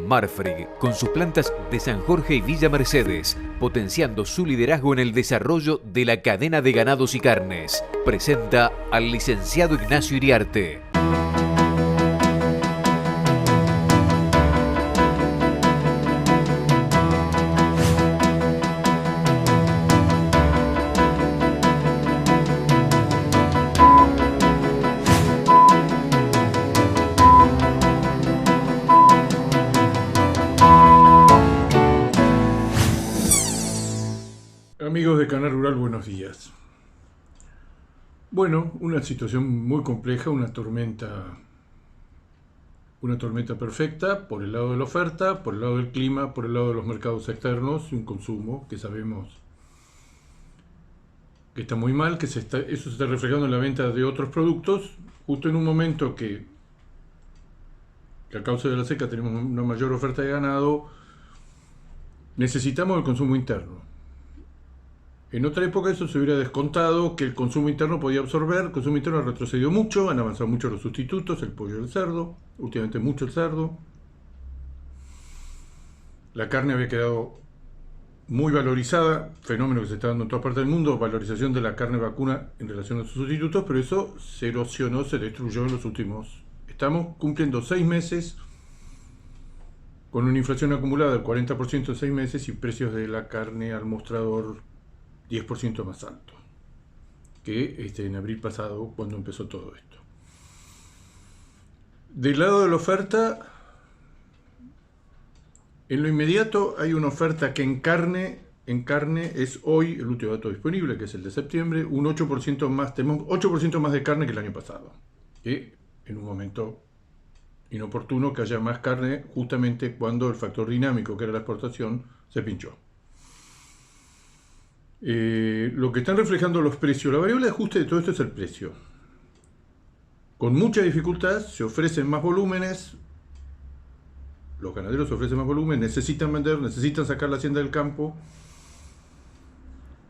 Marfrig, con sus plantas de San Jorge y Villa Mercedes, potenciando su liderazgo en el desarrollo de la cadena de ganados y carnes, presenta al licenciado Ignacio Iriarte. Amigos de Canal Rural, buenos días. Bueno, una situación muy compleja, una tormenta perfecta por el lado de la oferta, por el lado del clima, por el lado de los mercados externos, un consumo que sabemos que está muy mal, eso se está reflejando en la venta de otros productos, justo en un momento que a causa de la seca tenemos una mayor oferta de ganado, necesitamos el consumo interno. En otra época eso se hubiera descontado que el consumo interno podía absorber. El consumo interno ha retrocedido mucho, han avanzado mucho los sustitutos, el pollo y el cerdo, últimamente mucho el cerdo. La carne había quedado muy valorizada, fenómeno que se está dando en toda parte del mundo, valorización de la carne vacuna en relación a sus sustitutos, pero eso se erosionó, se destruyó en los últimos. Estamos cumpliendo 6 meses con una inflación acumulada del 40% en 6 meses y precios de la carne al mostrador 10% más alto que en abril pasado, cuando empezó todo esto. Del lado de la oferta, en lo inmediato hay una oferta que en carne es hoy el último dato disponible, que es el de septiembre, un 8% más, tenemos 8% más de carne que el año pasado, que en un momento inoportuno que haya más carne justamente cuando el factor dinámico, que era la exportación, se pinchó. Lo que están reflejando los precios, la variable de ajuste de todo esto es el precio. Con mucha dificultad se ofrecen más volúmenes, los ganaderos ofrecen más volumen, necesitan vender, necesitan sacar la hacienda del campo.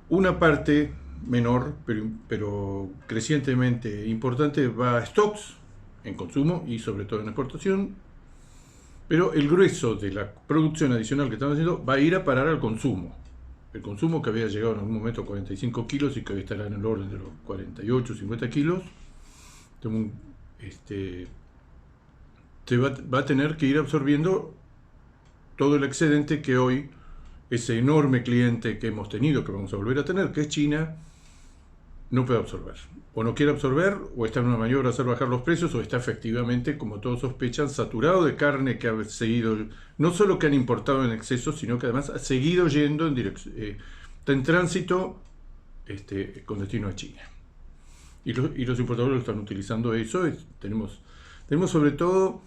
Una parte menor, pero crecientemente importante, va a stocks en consumo y sobre todo en exportación, pero el grueso de la producción adicional que están haciendo va a ir a parar al consumo. El consumo, que había llegado en algún momento a 45 kilos y que hoy estará en el orden de los 48, 50 kilos, va a tener que ir absorbiendo todo el excedente que hoy ese enorme cliente que hemos tenido, que vamos a volver a tener, que es China, no puede absorber. O no quiere absorber, o está en una maniobra de hacer bajar los precios, o está efectivamente, como todos sospechan, saturado de carne que ha seguido, no solo que han importado en exceso, sino que además ha seguido yendo en dirección, está en tránsito con destino a China. Y los importadores lo están utilizando eso. Tenemos sobre todo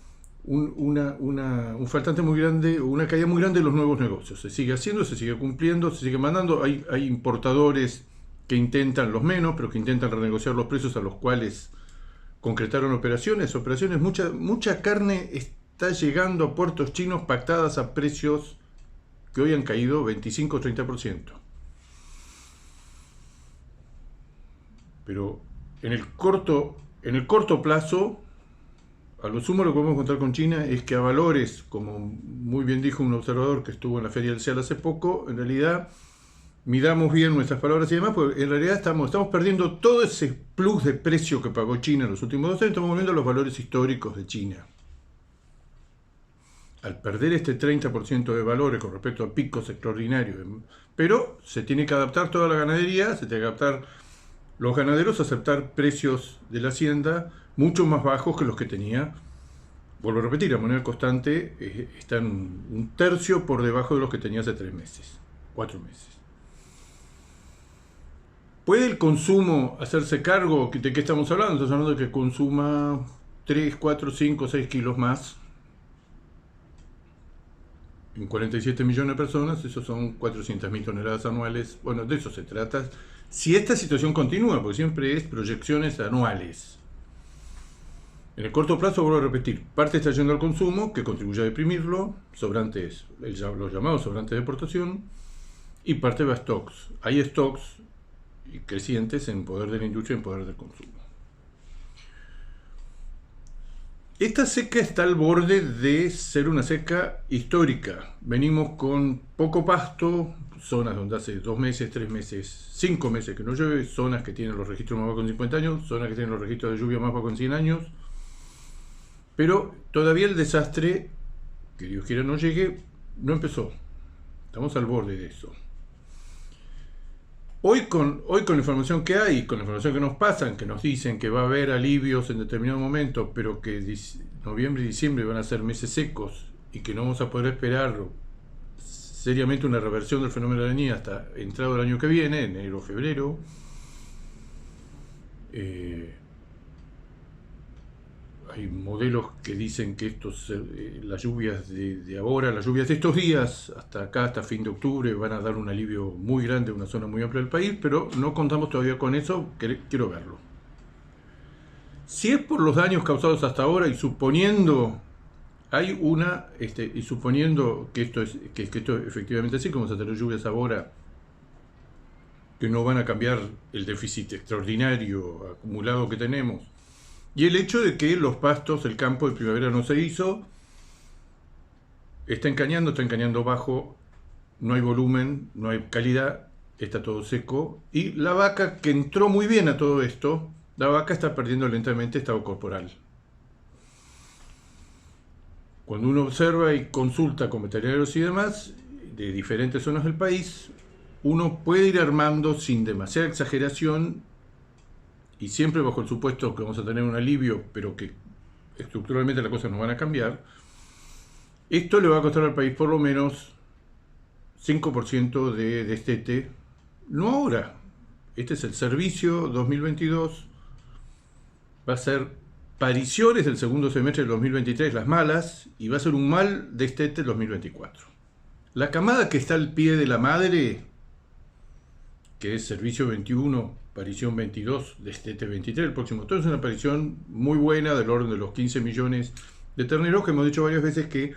un faltante muy grande, una caída muy grande de los nuevos negocios. Se sigue haciendo, se sigue cumpliendo, se sigue mandando. Hay importadores que intentan, los menos, pero que intentan renegociar los precios a los cuales concretaron operaciones. Mucha carne está llegando a puertos chinos pactadas a precios que hoy han caído 25 o 30%. Pero en el corto plazo, a lo sumo lo que podemos encontrar con China es que a valores, como muy bien dijo un observador que estuvo en la Feria del CIAL hace poco, en realidad midamos bien nuestras palabras y demás, porque en realidad estamos perdiendo todo ese plus de precio que pagó China en los últimos 2 años, estamos volviendo a los valores históricos de China. Al perder este 30% de valores con respecto a picos extraordinarios, pero se tiene que adaptar toda la ganadería, se tiene que adaptar los ganaderos a aceptar precios de la hacienda mucho más bajos que los que tenía. Vuelvo a repetir, a moneda constante están un tercio por debajo de los que tenía hace 3 meses, 4 meses. ¿Puede el consumo hacerse cargo? ¿De qué estamos hablando? Estamos hablando de que consuma 3, 4, 5, 6 kilos más en 47 millones de personas. Eso son 400.000 toneladas anuales. Bueno, de eso se trata. Si esta situación continúa, porque siempre es proyecciones anuales. En el corto plazo, vuelvo a repetir, parte está yendo al consumo, que contribuye a deprimirlo, sobrantes, los llamados sobrantes de exportación, y parte va a stocks. Hay stocks crecientes en poder de la industria y en poder del consumo. Esta seca está al borde de ser una seca histórica. Venimos con poco pasto, zonas donde hace 2 meses, 3 meses, 5 meses que no llueve, zonas que tienen los registros más bajos con 50 años, zonas que tienen los registros de lluvia más bajos con 100 años. Pero todavía el desastre, que Dios quiera no llegue, no empezó. Estamos al borde de eso. Hoy con la información que hay, con la información que nos pasan, que nos dicen que va a haber alivios en determinado momento, pero que noviembre y diciembre van a ser meses secos y que no vamos a poder esperar seriamente una reversión del fenómeno de la Niña hasta entrado el año que viene, enero o febrero. Hay modelos que dicen que las lluvias de ahora, las lluvias de estos días, hasta acá, hasta fin de octubre, van a dar un alivio muy grande a una zona muy amplia del país, pero no contamos todavía con eso, quiero verlo. Si es por los daños causados hasta ahora y suponiendo suponiendo que esto efectivamente así, como se tener lluvias ahora que no van a cambiar el déficit extraordinario acumulado que tenemos, y el hecho de que los pastos, el campo de primavera no se hizo, está encañando bajo, no hay volumen, no hay calidad, está todo seco, y la vaca que entró muy bien a todo esto, la vaca está perdiendo lentamente estado corporal. Cuando uno observa y consulta con veterinarios y demás, de diferentes zonas del país, uno puede ir armando sin demasiada exageración, y siempre bajo el supuesto que vamos a tener un alivio, pero que estructuralmente las cosas no van a cambiar. Esto le va a costar al país por lo menos 5% de destete, no ahora. Este es el servicio 2022, va a ser pariciones del segundo semestre del 2023, las malas, y va a ser un mal destete el 2024. La camada que está al pie de la madre, que es servicio 21, aparición 22, destete 23, el próximo todo es una aparición muy buena del orden de los 15 millones de terneros, que hemos dicho varias veces que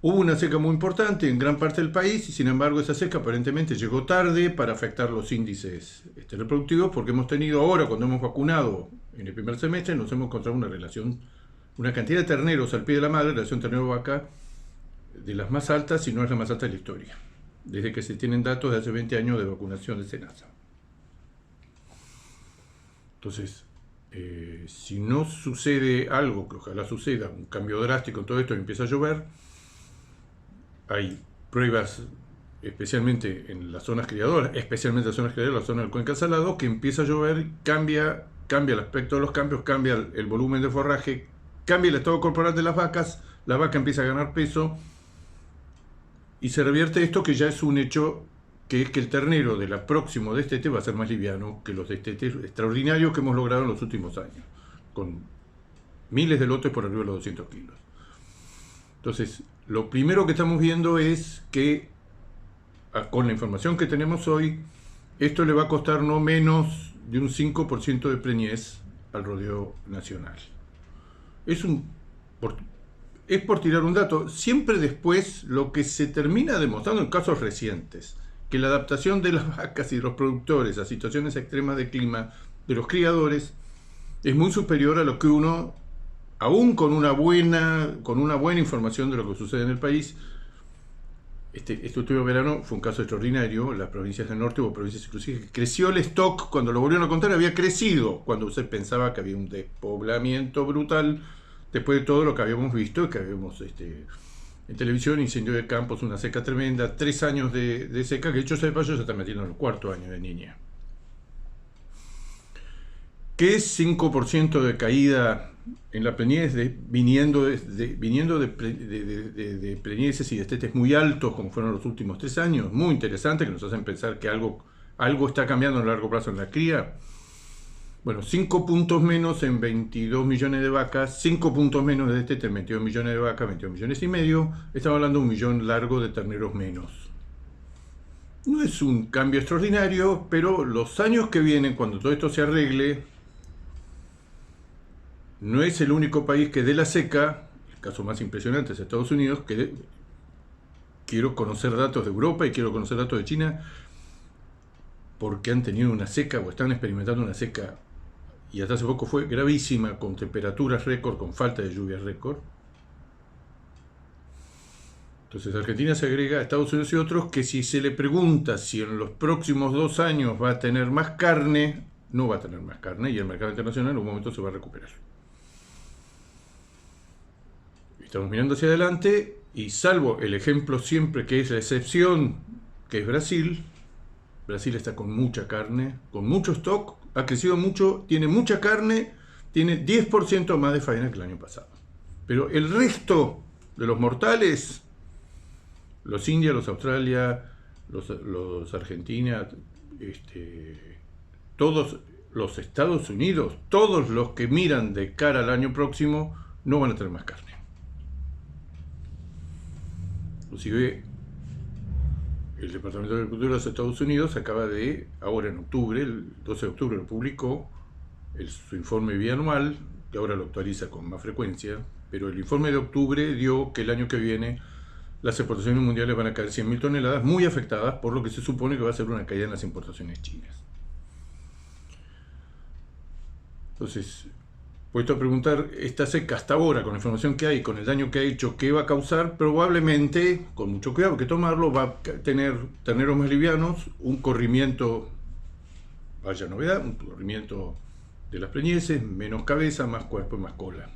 hubo una seca muy importante en gran parte del país y sin embargo esa seca aparentemente llegó tarde para afectar los índices reproductivos, porque hemos tenido ahora, cuando hemos vacunado en el primer semestre, nos hemos encontrado una relación, una cantidad de terneros al pie de la madre, relación ternero-vaca, de las más altas, si no es la más alta de la historia, desde que se tienen datos de hace 20 años de vacunación de SENASA. Entonces, si no sucede algo, que ojalá suceda, un cambio drástico en todo esto y empieza a llover, hay pruebas, especialmente en las zonas criadoras, la zona del Cuenca Salado, que empieza a llover, cambia el aspecto de los campos, cambia el volumen de forraje, cambia el estado corporal de las vacas, la vaca empieza a ganar peso, y se revierte esto que ya es un hecho, que es que el ternero de la próximo destete va a ser más liviano que los destetes extraordinarios que hemos logrado en los últimos años, con miles de lotes por arriba de los 200 kilos. Entonces, lo primero que estamos viendo es que, con la información que tenemos hoy, esto le va a costar no menos de un 5% de preñez al rodeo nacional. Es por tirar un dato. Siempre después lo que se termina demostrando en casos recientes, que la adaptación de las vacas y de los productores a situaciones extremas de clima de los criadores es muy superior a lo que uno, aún con una buena información de lo que sucede en el país. Este último verano fue un caso extraordinario. Las provincias del norte, hubo provincias inclusive que creció el stock, cuando lo volvieron a contar había crecido, cuando se pensaba que había un despoblamiento brutal después de todo lo que habíamos visto, que habíamos en televisión, incendio de campos, una seca tremenda, 3 años de seca, que de hecho se está metiendo en el 4.º año de Niña. ¿Qué es 5% de caída en la preñez viniendo de preñeces y destetes muy altos, como fueron los últimos 3 años? Muy interesante, que nos hacen pensar que algo está cambiando a largo plazo en la cría. Bueno, 5 puntos menos en 22 millones de vacas, 5 puntos menos de destete en 22 millones de vacas, 22 millones y medio. Estamos hablando de 1 millón largo de terneros menos. No es un cambio extraordinario, pero los años que vienen, cuando todo esto se arregle, no es el único país que de la seca, el caso más impresionante es Estados Unidos, que quiero conocer datos de Europa y quiero conocer datos de China, porque han tenido una seca o están experimentando una seca y hasta hace poco fue gravísima, con temperaturas récord, con falta de lluvias récord. Entonces Argentina se agrega a Estados Unidos y otros que si se le pregunta si en los próximos 2 años va a tener más carne, no va a tener más carne y el mercado internacional en un momento se va a recuperar. Estamos mirando hacia adelante y salvo el ejemplo siempre que es la excepción, que es Brasil. Brasil está con mucha carne, con mucho stock, ha crecido mucho, tiene mucha carne, tiene 10% más de faena que el año pasado. Pero el resto de los mortales, los India, los Australia, los Argentina, todos los Estados Unidos, todos los que miran de cara al año próximo, no van a tener más carne. Inclusive el Departamento de Agricultura de los Estados Unidos acaba de, ahora en octubre, el 12 de octubre lo publicó, su informe bianual, que ahora lo actualiza con más frecuencia, pero el informe de octubre dio que el año que viene las exportaciones mundiales van a caer 100.000 toneladas, muy afectadas por lo que se supone que va a ser una caída en las importaciones chinas. Entonces, puesto a preguntar, esta seca hasta ahora, con la información que hay, con el daño que ha hecho, ¿qué va a causar? Probablemente, con mucho cuidado que tomarlo, va a tener terneros más livianos, un corrimiento, vaya novedad, un corrimiento de las preñeces, menos cabeza, más cuerpo y más cola.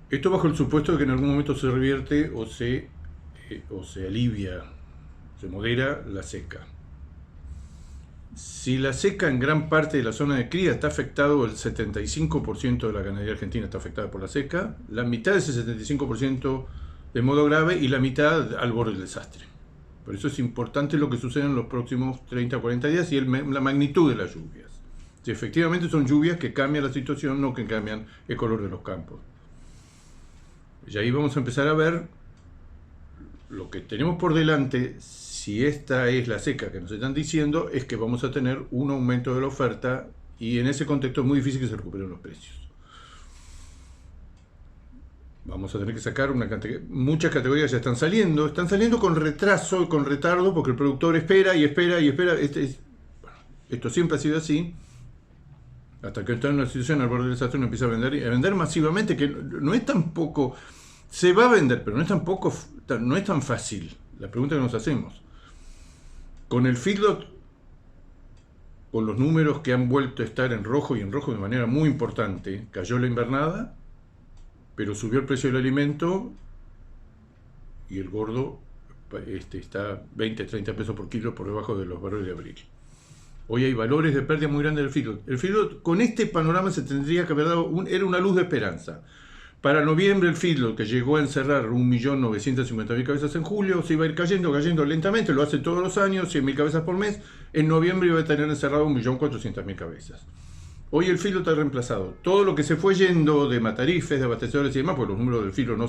Esto bajo el supuesto de que en algún momento se revierte o se alivia, se modera la seca. Si la seca en gran parte de la zona de cría está afectado, el 75% de la ganadería argentina está afectada por la seca, la mitad de ese 75% de modo grave y la mitad al borde del desastre. Por eso es importante lo que sucede en los próximos 30 o 40 días y la magnitud de las lluvias. Si efectivamente son lluvias que cambian la situación, no que cambian el color de los campos. Y ahí vamos a empezar a ver lo que tenemos por delante. Si esta es la seca que nos están diciendo, es que vamos a tener un aumento de la oferta y en ese contexto es muy difícil que se recuperen los precios. Vamos a tener que sacar muchas categorías ya están saliendo con retraso y con retardo porque el productor espera y espera y espera. Esto siempre ha sido así. Hasta que está en una situación al borde del desastre, uno empieza a vender masivamente, que no es tampoco, se va a vender, pero no es tan fácil. La pregunta que nos hacemos, con el feedlot, con los números que han vuelto a estar en rojo y en rojo de manera muy importante, cayó la invernada, pero subió el precio del alimento y el gordo está 20, 30 pesos por kilo por debajo de los valores de abril. Hoy hay valores de pérdida muy grandes del feedlot. El feedlot, con este panorama, se tendría que haber dado era una luz de esperanza. Para noviembre, el feedlot, que llegó a encerrar 1.950.000 cabezas en julio, se iba a ir cayendo lentamente, lo hace todos los años, 100.000 cabezas por mes. En noviembre iba a tener encerrado 1.400.000 cabezas. Hoy el feedlot está reemplazado. Todo lo que se fue yendo de matarifes, de abastecedores y demás, porque los números del feedlot no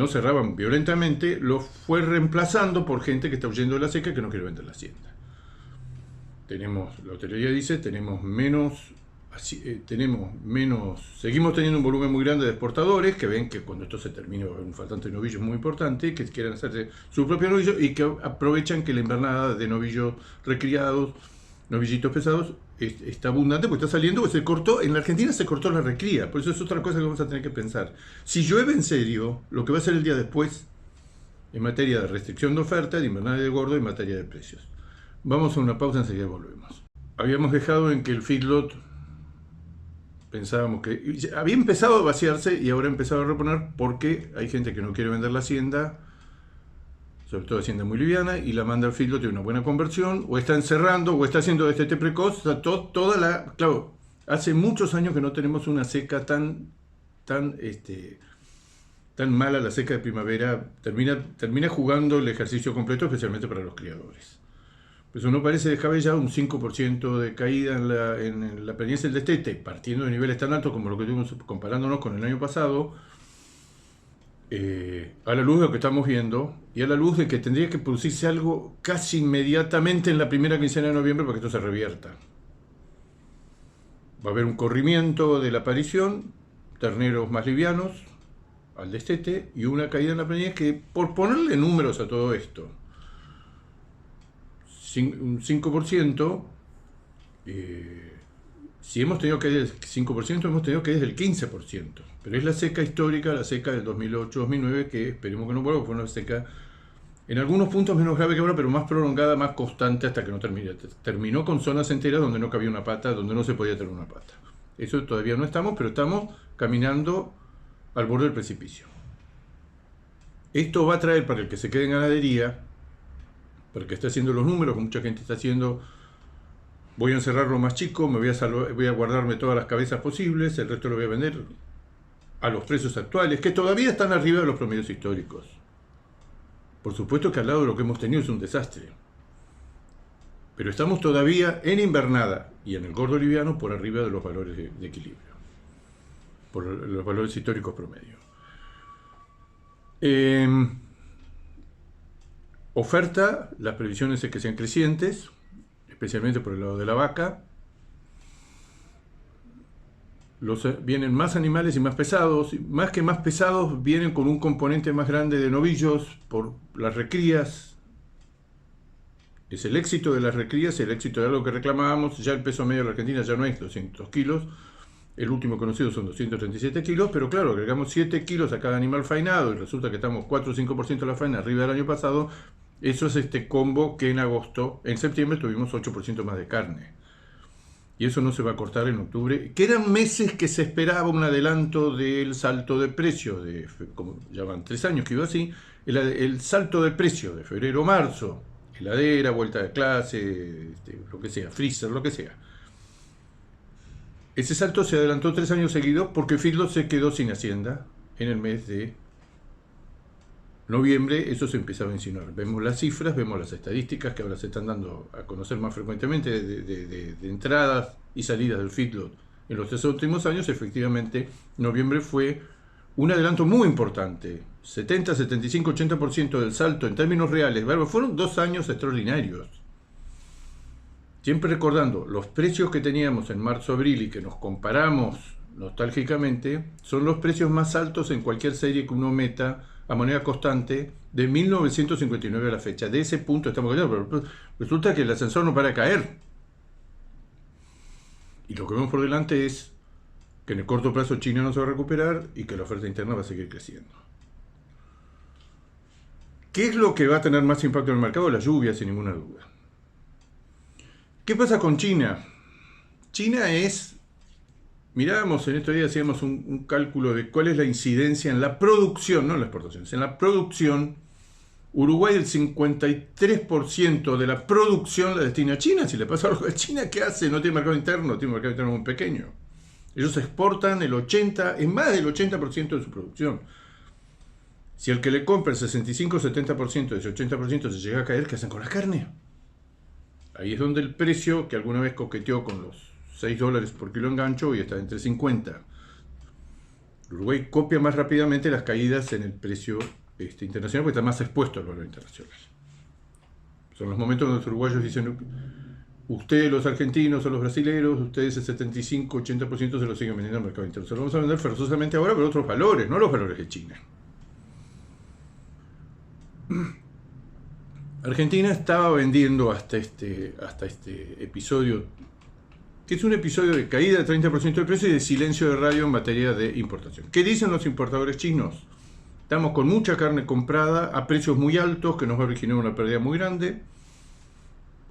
cerraban violentamente, lo fue reemplazando por gente que está huyendo de la seca y que no quiere vender la hacienda. La hotelería dice, seguimos teniendo un volumen muy grande de exportadores que ven que cuando esto se termine va a haber un faltante de novillos muy importante, que quieren hacerse su propio novillo y que aprovechan que la invernada de novillos recriados, novillitos pesados, está abundante porque está saliendo, pues en la Argentina se cortó la recría, por eso es otra cosa que vamos a tener que pensar. Si llueve en serio, lo que va a ser el día después en materia de restricción de oferta, de invernada de gordo y en materia de precios. Vamos a una pausa, enseguida volvemos. Habíamos dejado en que el feedlot, pensábamos que había empezado a vaciarse y ahora ha empezado a reponer porque hay gente que no quiere vender la hacienda, sobre todo hacienda muy liviana, y la manda al feedlot, tiene una buena conversión, o está encerrando, o está haciendo destete precoz, claro, hace muchos años que no tenemos una seca tan mala. La seca de primavera termina jugando el ejercicio completo, especialmente para los criadores. Pues uno parece dejar ya un 5% de caída en la preñez del destete, partiendo de niveles tan altos como lo que tuvimos comparándonos con el año pasado, a la luz de lo que estamos viendo y a la luz de que tendría que producirse algo casi inmediatamente en la primera quincena de noviembre para que esto se revierta. Va a haber un corrimiento de la aparición, terneros más livianos al destete y una caída en la preñez que, por ponerle números a todo esto, un 5%, Si hemos tenido caídas del 5%, hemos tenido caídas del 15%. Pero es la seca histórica, la seca del 2008-2009, que esperemos que no vuelva, fue una seca en algunos puntos menos grave que ahora, pero más prolongada, más constante hasta que no terminó. Terminó con zonas enteras donde no cabía una pata, donde no se podía tener una pata. Eso todavía no estamos, pero estamos caminando al borde del precipicio. Esto va a traer, para el que se quede en ganadería, para el que esté haciendo los números, que mucha gente está haciendo, voy a encerrarlo más chico, voy a guardarme todas las cabezas posibles, el resto lo voy a vender a los precios actuales, que todavía están arriba de los promedios históricos. Por supuesto que al lado de lo que hemos tenido es un desastre. Pero estamos todavía en invernada y en el gordo liviano por arriba de los valores de equilibrio, por los valores históricos promedio. Oferta, las previsiones es que sean crecientes, especialmente por el lado de la vaca. Vienen más animales y más pesados. Más que más pesados, vienen con un componente más grande de novillos por las recrías. Es el éxito de las recrías, el éxito de algo que reclamábamos. Ya el peso medio de la Argentina ya no es 200 kilos. El último conocido son 237 kilos, pero claro, agregamos 7 kilos a cada animal faenado y resulta que estamos 4 o 5% de la faena arriba del año pasado. Eso es este combo que en septiembre tuvimos 8% más de carne. Y eso no se va a cortar en octubre, que eran meses que se esperaba un adelanto del salto de precio, como ya van 3 años que iba así, el salto de precio de febrero-marzo, heladera, vuelta de clase, lo que sea, freezer, lo que sea. Ese salto se adelantó 3 años seguidos porque feedlot se quedó sin hacienda en el mes de noviembre. Eso se empezaba a insinuar. Vemos las cifras, vemos las estadísticas que ahora se están dando a conocer más frecuentemente de entradas y salidas del feedlot en los 3 últimos años. Efectivamente, noviembre fue un adelanto muy importante. 70, 75, 80% del salto en términos reales. Fueron 2 años extraordinarios. Siempre recordando, los precios que teníamos en marzo-abril y que nos comparamos nostálgicamente, son los precios más altos en cualquier serie que uno meta a moneda constante de 1959 a la fecha. De ese punto estamos cayendo, pero resulta que el ascensor no para de caer. Y lo que vemos por delante es que en el corto plazo China no se va a recuperar y que la oferta interna va a seguir creciendo. ¿Qué es lo que va a tener más impacto en el mercado? La lluvia, sin ninguna duda. ¿Qué pasa con China? China es... Mirábamos en estos días, hacíamos un cálculo de cuál es la incidencia en la producción, no en las exportaciones, en la producción. Uruguay, el 53% de la producción la destina a China. Si le pasa algo a China, ¿qué hace? No tiene mercado interno, tiene un mercado interno muy pequeño. Ellos exportan es más del 80% de su producción. Si al que le compra el 65-70% de ese 80% se llega a caer, ¿qué hacen con la carne? Ahí es donde el precio, que alguna vez coqueteó con los $6 por kilo engancho, y está entre 50. Uruguay copia más rápidamente las caídas en el precio internacional porque está más expuesto al valor internacional. Son los momentos donde los uruguayos dicen: ustedes los argentinos o los brasileños, ustedes el 75-80% se lo siguen vendiendo al mercado interno. Se lo vamos a vender forzosamente ahora, pero otros valores, no los valores de China. Argentina estaba vendiendo hasta este episodio, que es un episodio de caída de 30% de precio y de silencio de radio en materia de importación. ¿Qué dicen los importadores chinos? Estamos con mucha carne comprada a precios muy altos que nos va a originar una pérdida muy grande.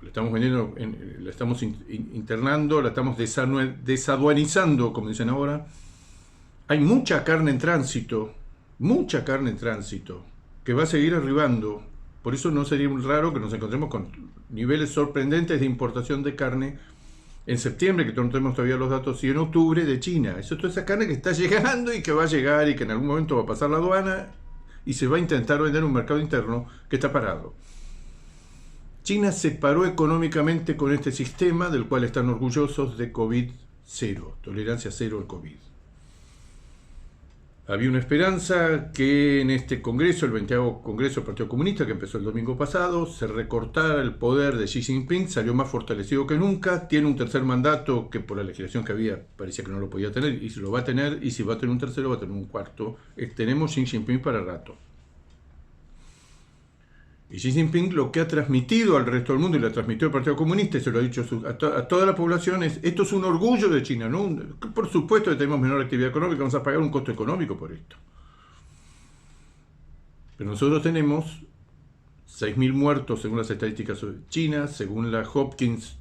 La estamos vendiendo, la estamos internando, la estamos desaduanizando, como dicen ahora. Hay mucha carne en tránsito, que va a seguir arribando. Por eso no sería muy raro que nos encontremos con niveles sorprendentes de importación de carne en septiembre, que no tenemos todavía los datos, y en octubre de China. Eso es toda esa carne que está llegando y que va a llegar y que en algún momento va a pasar la aduana y se va a intentar vender en un mercado interno que está parado. China se paró económicamente con este sistema del cual están orgullosos de COVID cero, tolerancia cero al COVID. Había una esperanza que en este congreso, el 20º Congreso del Partido Comunista, que empezó el domingo pasado, se recortara el poder de Xi Jinping. Salió más fortalecido que nunca, tiene un tercer mandato que por la legislación que había parecía que no lo podía tener, y si lo va a tener, y si va a tener un tercero, va a tener un cuarto. Tenemos Xi Jinping para rato. Y Xi Jinping lo que ha transmitido al resto del mundo, y lo transmitió el Partido Comunista, y se lo ha dicho a toda la población, esto es un orgullo de China, ¿no? Por supuesto que tenemos menor actividad económica, vamos a pagar un costo económico por esto. Pero nosotros tenemos 6.000 muertos según las estadísticas chinas, según la Hopkins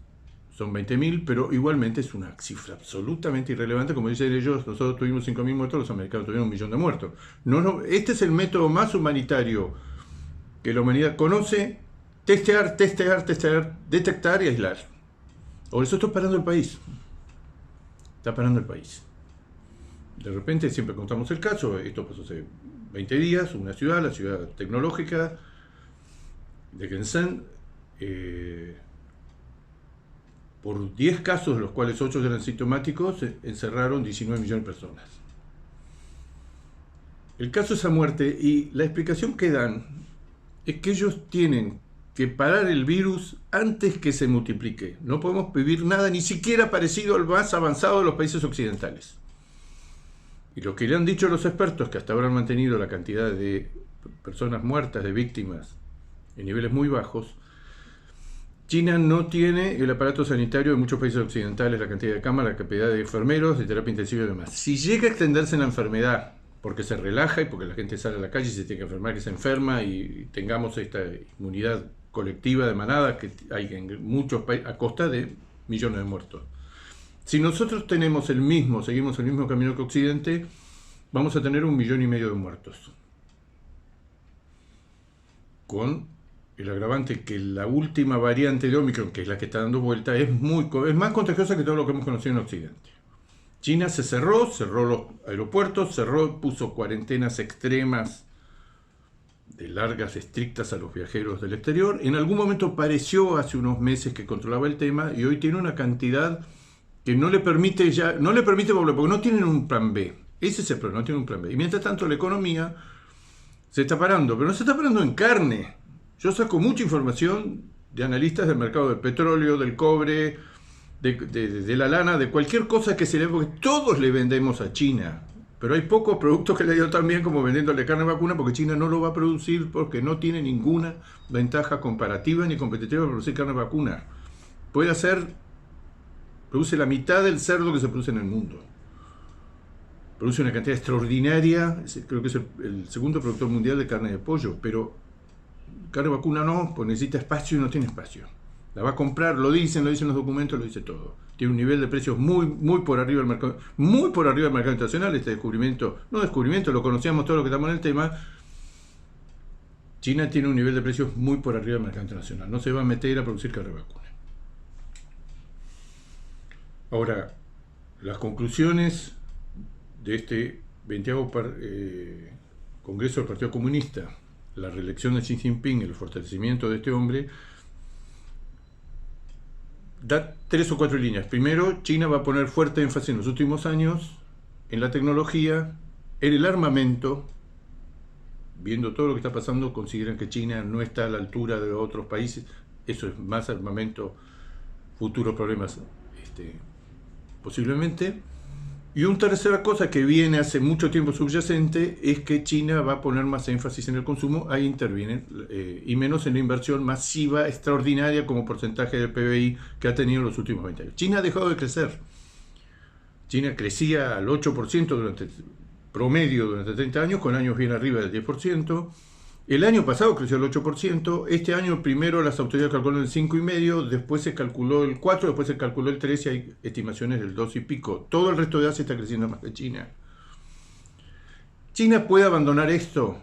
son 20.000, pero igualmente es una cifra absolutamente irrelevante. Como dicen ellos, nosotros tuvimos 5.000 muertos, los americanos tuvieron 1 millón de muertos. Este es el método más humanitario que la humanidad conoce: testear, detectar y aislar. Por eso está parando el país. Está parando el país. De repente siempre contamos el caso, esto pasó hace 20 días, una ciudad, la ciudad tecnológica de Shenzhen, por 10 casos, de los cuales 8 eran sintomáticos, encerraron 19 millones de personas. El caso es a muerte, y la explicación que dan es que ellos tienen que parar el virus antes que se multiplique. No podemos vivir nada ni siquiera parecido al más avanzado de los países occidentales. Y lo que le han dicho los expertos, que hasta ahora han mantenido la cantidad de personas muertas, de víctimas, en niveles muy bajos, China no tiene el aparato sanitario de muchos países occidentales, la cantidad de camas, la cantidad de enfermeros, de terapia intensiva y demás. Si llega a extenderse la enfermedad, porque se relaja y porque la gente sale a la calle y se tiene que enfermar, que se enferma, y tengamos esta inmunidad colectiva de manada que hay en muchos países a costa de millones de muertos. Si nosotros seguimos el mismo camino que Occidente, vamos a tener 1,5 millones de muertos. Con el agravante que la última variante de Omicron, que es la que está dando vuelta, es más contagiosa que todo lo que hemos conocido en Occidente. China se cerró los aeropuertos, puso cuarentenas extremas de largas, estrictas a los viajeros del exterior. En algún momento pareció hace unos meses que controlaba el tema, y hoy tiene una cantidad que no le permite volver, porque no tienen un plan B. Ese es el problema, no tienen un plan B. Y mientras tanto la economía se está parando, pero no se está parando en carne. Yo saco mucha información de analistas del mercado del petróleo, del cobre, de la lana, de cualquier cosa que se le... porque todos le vendemos a China. Pero hay pocos productos que le dio tan bien como vendiéndole carne vacuna, porque China no lo va a producir, porque no tiene ninguna ventaja comparativa ni competitiva para producir carne vacuna. Produce la mitad del cerdo que se produce en el mundo. Produce una cantidad extraordinaria, creo que es el segundo productor mundial de carne de pollo, pero carne vacuna no, pues necesita espacio y no tiene espacio. La va a comprar, lo dicen los documentos, lo dice todo. Tiene un nivel de precios muy por arriba del mercado, muy por arriba del mercado internacional. Este lo conocíamos todos los que estamos en el tema. China tiene un nivel de precios muy por arriba del mercado internacional. No se va a meter a producir carne vacuna. Ahora, las conclusiones de este 20º Congreso del Partido Comunista, la reelección de Xi Jinping, el fortalecimiento de este hombre, da 3 o 4 líneas. Primero, China va a poner fuerte énfasis en los últimos años en la tecnología, en el armamento. Viendo todo lo que está pasando, consideran que China no está a la altura de otros países. Eso es más armamento, futuros problemas posiblemente. Y una tercera cosa que viene hace mucho tiempo subyacente es que China va a poner más énfasis en el consumo, ahí intervienen, y menos en la inversión masiva, extraordinaria como porcentaje del PBI que ha tenido en los últimos 20 años. China ha dejado de crecer. China crecía al 8% promedio durante 30 años, con años bien arriba del 10%. El año pasado creció el 8%, este año primero las autoridades calcularon el 5,5%, después se calculó el 4%, después se calculó el 3% y hay estimaciones del 2 y pico. Todo el resto de Asia está creciendo más que China. China puede abandonar esto,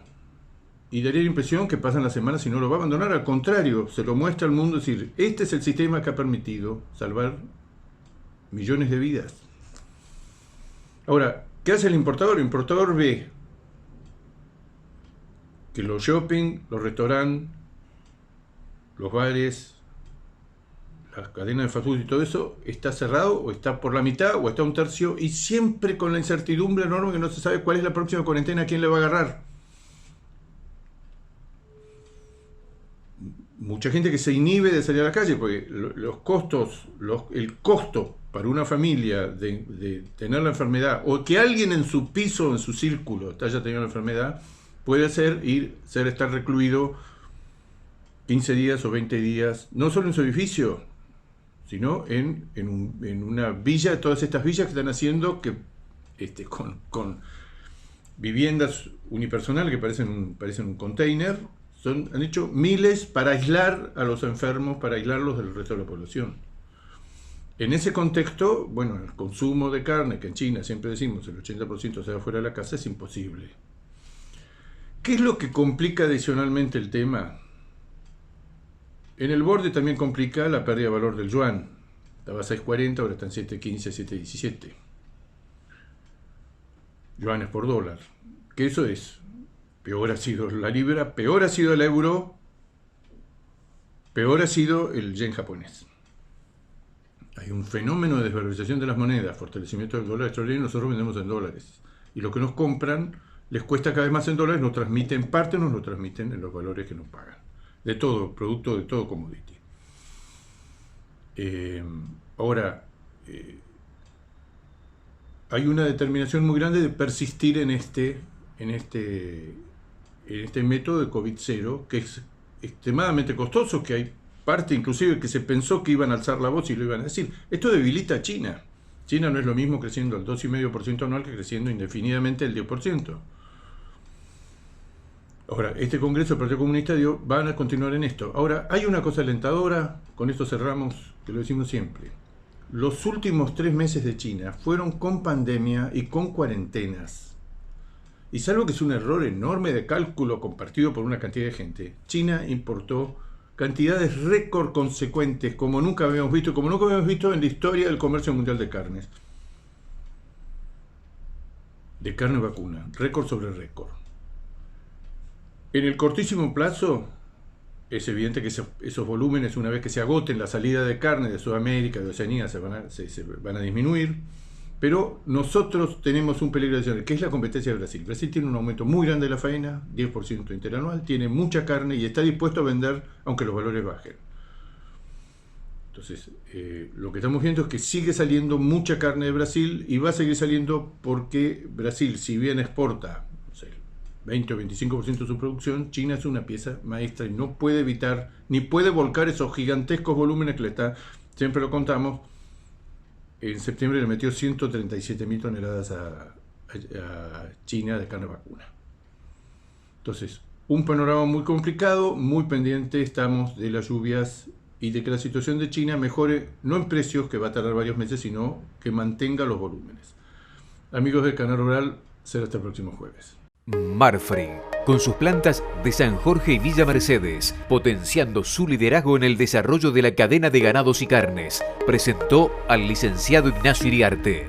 y daría la impresión que pasan las semanas y no lo va a abandonar, al contrario, se lo muestra al mundo, es decir, este es el sistema que ha permitido salvar millones de vidas. Ahora, ¿qué hace el importador? El importador ve que los shopping, los restaurantes, los bares, las cadenas de fast food y todo eso está cerrado, o está por la mitad, o está un tercio, y siempre con la incertidumbre enorme que no se sabe cuál es la próxima cuarentena, a quién le va a agarrar. Mucha gente que se inhibe de salir a la calle, porque los costos, el costo para una familia de tener la enfermedad, o que alguien en su piso, en su círculo, haya tenido la enfermedad, puede ser estar recluido 15 días o 20 días, no solo en su edificio, sino en una villa, todas estas villas que están haciendo que con viviendas unipersonales que parecen un container, han hecho miles para aislar a los enfermos, para aislarlos del resto de la población. En ese contexto, bueno, el consumo de carne, que en China siempre decimos el 80% se va fuera de la casa, es imposible. ¿Qué es lo que complica adicionalmente el tema? En el borde también complica la pérdida de valor del yuan. Estaba a 6.40, ahora está en 7.15, 7.17. Yuanes por dólar. ¿Qué eso es? Peor ha sido la libra, peor ha sido el euro, peor ha sido el yen japonés. Hay un fenómeno de desvalorización de las monedas, fortalecimiento del dólar extraordinario, y nosotros vendemos en dólares. Y lo que nos compran les cuesta cada vez más en dólares, nos transmiten parte, nos lo transmiten en los valores que nos pagan. De todo, producto de todo commodity. Ahora, hay una determinación muy grande de persistir en este método de COVID-0, que es extremadamente costoso, que hay parte inclusive que se pensó que iban a alzar la voz y lo iban a decir. Esto debilita a China. China no es lo mismo creciendo al 2,5% anual que creciendo indefinidamente el 10%. Ahora, este Congreso del Partido Comunista van a continuar en esto. Ahora, hay una cosa alentadora, con esto cerramos, que lo decimos siempre. Los últimos 3 meses de China fueron con pandemia y con cuarentenas. Y salvo que es un error enorme de cálculo compartido por una cantidad de gente, China importó cantidades récord consecuentes como nunca habíamos visto en la historia del comercio mundial de carnes. De carne vacuna, récord sobre récord. En el cortísimo plazo, es evidente que esos volúmenes, una vez que se agoten la salida de carne de Sudamérica, de Oceanía, se van a disminuir, pero nosotros tenemos un peligro adicional, que es la competencia de Brasil. Brasil tiene un aumento muy grande de la faena, 10% interanual, tiene mucha carne y está dispuesto a vender aunque los valores bajen. Entonces, lo que estamos viendo es que sigue saliendo mucha carne de Brasil y va a seguir saliendo porque Brasil, si bien exporta 20 o 25% de su producción, China es una pieza maestra y no puede evitar, ni puede volcar esos gigantescos volúmenes que le está, siempre lo contamos. En septiembre le metió 137.000 toneladas a China de carne vacuna. Entonces, un panorama muy complicado, muy pendiente estamos de las lluvias y de que la situación de China mejore, no en precios, que va a tardar varios meses, sino que mantenga los volúmenes. Amigos del Canal Rural, será hasta el próximo jueves. Marfrig, con sus plantas de San Jorge y Villa Mercedes, potenciando su liderazgo en el desarrollo de la cadena de ganados y carnes, presentó al licenciado Ignacio Iriarte.